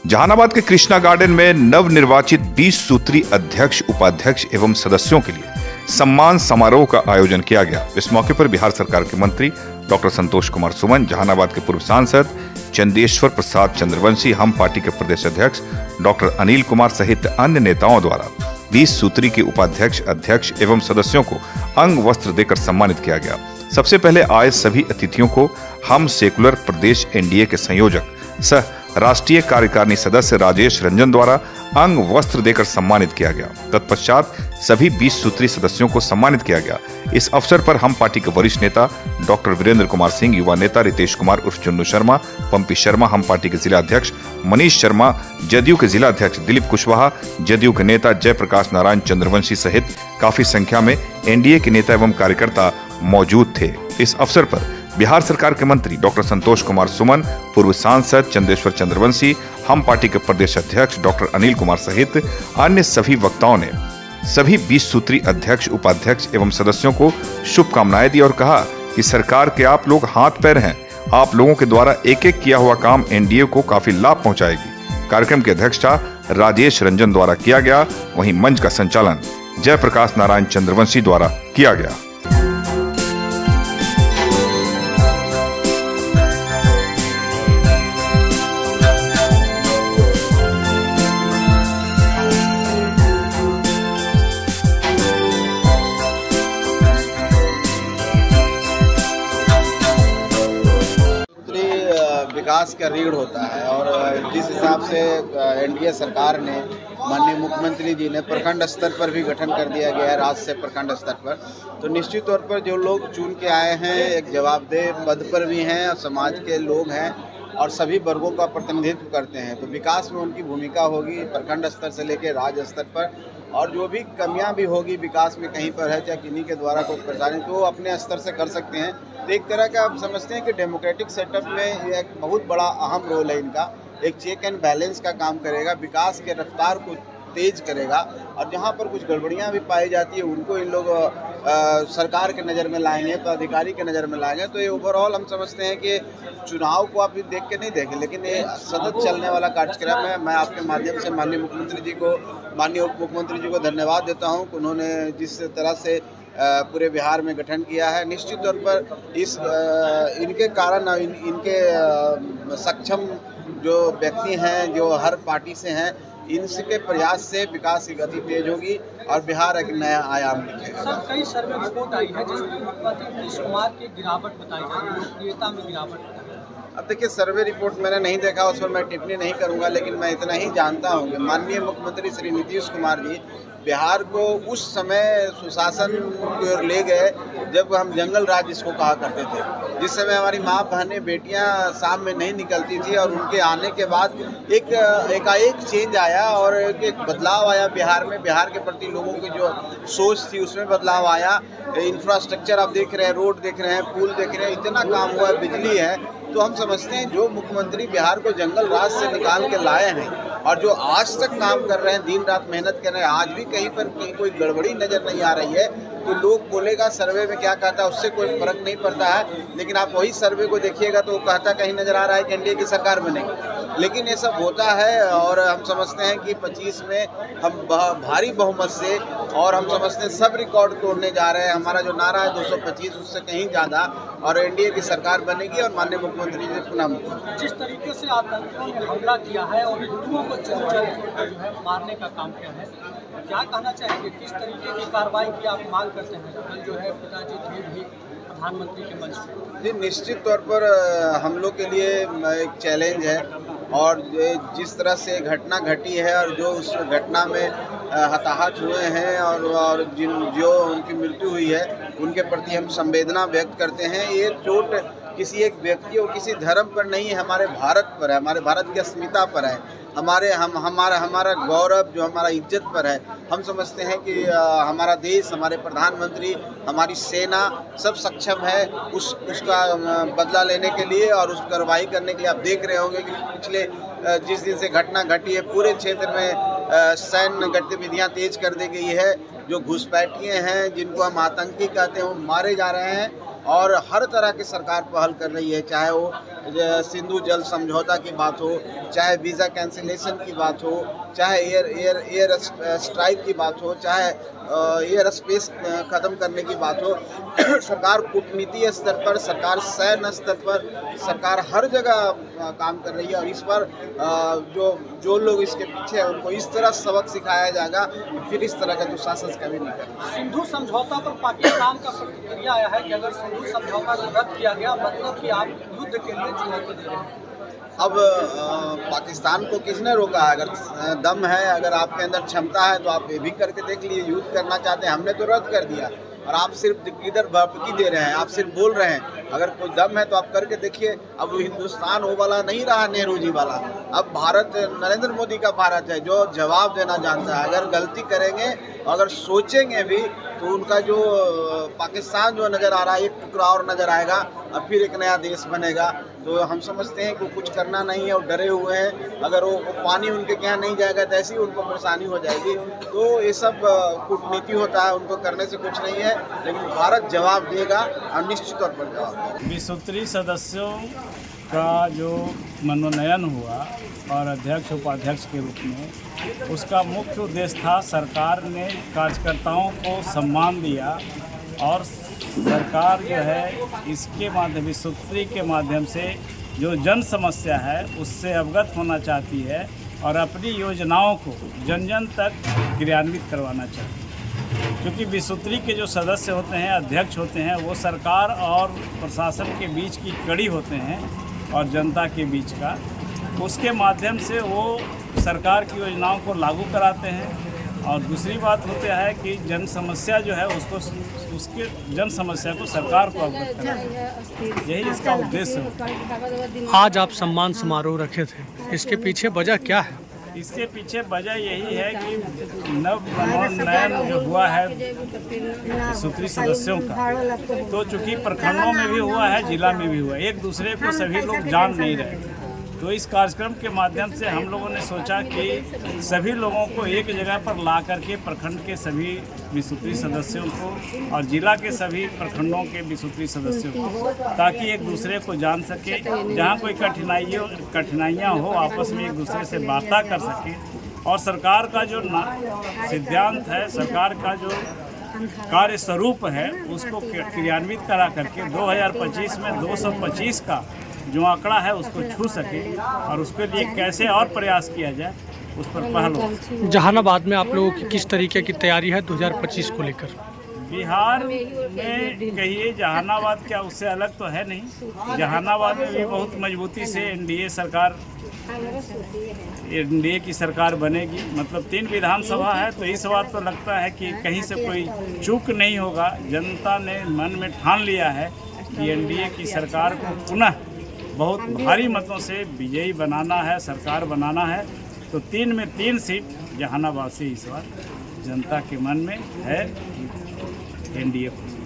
जहानाबाद के कृष्णा गार्डन में नवनिर्वाचित 20 सूत्री अध्यक्ष, उपाध्यक्ष एवं सदस्यों के लिए सम्मान समारोह का आयोजन किया गया। इस मौके पर बिहार सरकार के मंत्री डॉक्टर संतोष कुमार सुमन, जहानाबाद के पूर्व सांसद चंदेश्वर प्रसाद चंद्रवंशी, हम पार्टी के प्रदेश अध्यक्ष डॉक्टर अनिल कुमार सहित अन्य नेताओं द्वारा 20 सूत्री के उपाध्यक्ष, अध्यक्ष एवं सदस्यों को अंग वस्त्र देकर सम्मानित किया गया। सबसे पहले आए सभी अतिथियों को हम सेकुलर प्रदेश एनडीए के संयोजक सह राष्ट्रीय कार्यकारिणी सदस्य राजेश रंजन द्वारा अंग वस्त्र देकर सम्मानित किया गया। तत्पश्चात सभी 20 सूत्री सदस्यों को सम्मानित किया गया। इस अवसर पर हम पार्टी के वरिष्ठ नेता डॉक्टर वीरेंद्र कुमार सिंह, युवा नेता रितेश कुमार उर्फ चुन्नू शर्मा, पंपी शर्मा, हम पार्टी के जिला अध्यक्ष मनीष शर्मा, जदयू के जिला अध्यक्ष दिलीप कुशवाहा, जदयू के नेता जयप्रकाश नारायण चंद्रवंशी सहित काफी संख्या में एनडीए के नेता एवं कार्यकर्ता मौजूद थे। इस अवसर पर बिहार सरकार के मंत्री डॉक्टर संतोष कुमार सुमन, पूर्व सांसद चंदेश्वर चंद्रवंशी, हम पार्टी के प्रदेश अध्यक्ष डॉक्टर अनिल कुमार सहित अन्य सभी वक्ताओं ने सभी 20 सूत्री अध्यक्ष, उपाध्यक्ष एवं सदस्यों को शुभकामनाएं दी और कहा कि सरकार के आप लोग हाथ पैर हैं। आप लोगों के द्वारा एक एक किया हुआ काम एनडीए को काफी लाभ पहुंचाएगी। कार्यक्रम की अध्यक्षता राजेश रंजन द्वारा किया गया। वहीं मंच का संचालन जयप्रकाश नारायण चंद्रवंशी द्वारा किया गया। विकास का रीढ़ होता है और जिस हिसाब से एनडीए सरकार ने, माननीय मुख्यमंत्री जी ने प्रखंड स्तर पर भी गठन कर दिया गया है, राज्य से प्रखंड स्तर पर, तो निश्चित तौर पर जो लोग चुन के आए हैं एक जवाबदेह पद पर भी हैं और समाज के लोग हैं और सभी वर्गों का प्रतिनिधित्व करते हैं, तो विकास में उनकी भूमिका होगी प्रखंड स्तर से लेकर राज्य स्तर पर। और जो भी कमियां भी होगी विकास में कहीं पर है, चाहे किन्हीं के द्वारा कोई परेशानी, तो वो अपने स्तर से कर सकते हैं। तो एक तरह का आप समझते हैं कि डेमोक्रेटिक सेटअप में एक बहुत बड़ा अहम रोल है इनका, एक चेक एंड बैलेंस का काम करेगा, विकास के रफ्तार को तेज करेगा और जहाँ पर कुछ गड़बड़ियाँ भी पाई जाती है उनको इन लोग सरकार के नज़र में लाएंगे, तो अधिकारी के नज़र में लाएंगे। तो ये ओवरऑल हम समझते हैं कि चुनाव को आप देख के नहीं देखें, लेकिन ये सतत चलने वाला कार्यक्रम है। मैं आपके माध्यम से माननीय मुख्यमंत्री जी को, माननीय उप मुख्यमंत्री जी को धन्यवाद देता हूँ कि उन्होंने जिस तरह से पूरे बिहार में गठन किया है। निश्चित तौर पर इस इनके कारण इनके सक्षम जो व्यक्ति हैं, जो हर पार्टी से हैं, इनके प्रयास से विकास की गति तेज होगी और बिहार एक नया आयाम दिखेगा। सर, कई सर्वे रिपोर्ट आई है जिसमें मुख्यमंत्री नीतीश कुमार की गिरावट बताई जा रही है, लोकप्रियता में गिरावट बताई जा रही है। अब देखिए, सर्वे रिपोर्ट मैंने नहीं देखा, उस पर मैं टिप्पणी नहीं करूंगा, लेकिन मैं इतना ही जानता हूं कि माननीय मुख्यमंत्री श्री नीतीश कुमार जी बिहार को उस समय सुशासन की ओर ले गए जब हम जंगल राज इसको कहा करते थे, जिस समय हमारी माँ, बहनें, बेटियां शाम में नहीं निकलती थी और उनके आने के बाद एकाएक चेंज आया और एक बदलाव आया बिहार में। बिहार के प्रति लोगों की जो सोच थी उसमें बदलाव आया। इंफ्रास्ट्रक्चर आप देख रहे हैं, रोड देख रहे हैं, पुल देख रहे हैं, इतना काम हुआ है, बिजली है। तो हम समझते हैं जो मुख्यमंत्री बिहार को जंगल राज से निकाल के लाए हैं और जो आज तक काम कर रहे हैं, दिन रात मेहनत कर रहे हैं, आज भी कहीं पर कोई गड़बड़ी नज़र नहीं आ रही है। तो लोग बोलेगा सर्वे में क्या कहता है, उससे कोई फर्क नहीं पड़ता है, लेकिन आप वही सर्वे को देखिएगा तो वो कहता कहीं नज़र आ रहा है कि एनडीए की सरकार बनेगी, लेकिन ये सब होता है। और हम समझते हैं कि 25 में हम भारी बहुमत से, और हम समझते हैं सब रिकॉर्ड तोड़ने जा रहे हैं। हमारा जो नारा है 225, उससे कहीं ज़्यादा, और एनडीए की सरकार बनेगी और माननीय मुख्यमंत्री जी पुनः मुख्यमंत्री। जिस तरीके से आतंकियों ने हमला किया है और हिंदुओं को चल जो है मारने का काम किया है, क्या कहना चाहेंगे, किस तरीके की कार्रवाई की आप मांग करते हैं? कल जो है पिताजी थे भी प्रधानमंत्री के मंच पे। जी, निश्चित तौर पर हम लोग के लिए एक चैलेंज है और जिस तरह से घटना घटी है और जो उस घटना में हताहत हुए हैं और जो उनकी मृत्यु हुई है उनके प्रति हम संवेदना व्यक्त करते हैं। ये चोट किसी एक व्यक्ति और किसी धर्म पर नहीं है, हमारे भारत पर है, हमारे भारत की अस्मिता पर है, हमारा गौरव, जो हमारा इज्जत पर है। हम समझते हैं कि हमारा देश, हमारे प्रधानमंत्री, हमारी सेना सब सक्षम है उसका बदला लेने के लिए और उस कार्रवाई करने के लिए। आप देख रहे होंगे कि पिछले जिस दिन से घटना घटी है पूरे क्षेत्र में सैन्य गतिविधियां तेज कर दी गई है। जो घुसपैठिए हैं, जिनको हम आतंकी कहते हैं, वो मारे जा रहे हैं और हर तरह की सरकार पहल कर रही है, चाहे वो सिंधु जल समझौता की बात हो, चाहे वीज़ा कैंसिलेशन की बात हो, चाहे एयर स्ट्राइक की बात हो, चाहे एयर स्पेस ख़त्म करने की बात हो। सरकार कूटनीति स्तर पर, सरकार सैन्य स्तर पर, सरकार हर जगह काम कर रही है और इस पर जो लोग इसके पीछे हैं उनको इस तरह सबक सिखाया जाएगा कि फिर इस तरह का दुशासन कभी नहीं करें। सिंधु समझौता पर पाकिस्तान का प्रतिक्रिया आया है कि अगर सिंधु समझौता को रद्द किया गया मतलब कि आप युद्ध के लिए चुनौती दे रहे हैं। अब पाकिस्तान को किसने रोका है? अगर दम है, अगर आपके अंदर क्षमता है तो आप ये भी करके देख लीजिए। युद्ध करना चाहते हैं, हमने तो रद्द कर दिया और आप सिर्फ किधर भड़की दे रहे हैं, आप सिर्फ बोल रहे हैं। अगर कोई दम है तो आप करके देखिए। अब हिंदुस्तान वो वाला नहीं रहा नेहरू जी वाला, अब भारत नरेंद्र मोदी का भारत है जो जवाब देना जानता है। अगर गलती करेंगे, अगर सोचेंगे भी तो उनका जो पाकिस्तान जो नज़र आ रहा है एक टुकड़ा और नज़र आएगा और फिर एक नया देश बनेगा। तो हम समझते हैं कि कुछ करना नहीं है और डरे हुए हैं। अगर वो पानी उनके यहाँ नहीं जाएगा तो ऐसी उनको परेशानी हो जाएगी। तो ये सब कूटनीति होता है, उनको करने से कुछ नहीं है, लेकिन भारत जवाब देगा और निश्चित तौर पर जवाब देगा। 20 सूत्री सदस्यों का जो मनोनयन हुआ और अध्यक्ष उपाध्यक्ष के रूप में, उसका मुख्य उद्देश्य था सरकार ने कार्यकर्ताओं को सम्मान दिया और सरकार जो है इसके माध्यम 20 सूत्री के माध्यम से जो जन समस्या है उससे अवगत होना चाहती है और अपनी योजनाओं को जन जन तक क्रियान्वित करवाना चाहती है। क्योंकि 20 सूत्री के जो सदस्य होते हैं, अध्यक्ष होते हैं, वो सरकार और प्रशासन के बीच की कड़ी होते हैं और जनता के बीच का, उसके माध्यम से वो सरकार की योजनाओं को लागू कराते हैं। और दूसरी बात होता है कि जन समस्या जो है उसके जन समस्या को सरकार को अवगत कराना, यही इसका उद्देश्य है। आज आप सम्मान समारोह रखे थे, इसके पीछे वजह क्या है? इसके पीछे वजह यही है कि नव मनोनयन जो हुआ है सूत्री सदस्यों का, तो चूँकि प्रखंडों में भी हुआ है, जिला में भी हुआ है, एक दूसरे को सभी लोग जान नहीं रहे। तो इस कार्यक्रम के माध्यम से हम लोगों ने सोचा कि सभी लोगों को एक जगह पर ला करके प्रखंड के सभी 20 सूत्री सदस्यों को और जिला के सभी प्रखंडों के 20 सूत्री सदस्यों को, ताकि एक दूसरे को जान सके, जहां कोई कठिनाइयां हो आपस में एक दूसरे से वार्ता कर सके और सरकार का जो सिद्धांत है, सरकार का जो कार्य स्वरूप है, उसको क्रियान्वित करा करके 2025 में 225 का जो आंकड़ा है उसको छू सके और उसके लिए कैसे और प्रयास किया जाए उस पर पहल हो। जहानाबाद में आप लोगों की किस तरीके की तैयारी है 2025 को लेकर? बिहार में कहिए, जहानाबाद क्या उससे अलग तो है नहीं। जहानाबाद में भी बहुत मजबूती से एनडीए की सरकार बनेगी। मतलब 3 विधानसभा है, तो इस बात तो लगता है कि कहीं से कोई चूक नहीं होगा। जनता ने मन में ठान लिया है कि एनडीए की सरकार को पुनः बहुत भारी मतों से विजयी बनाना है, सरकार बनाना है। तो 3 में 3 सीट जहानाबाद से इस बार जनता के मन में है एनडीए को।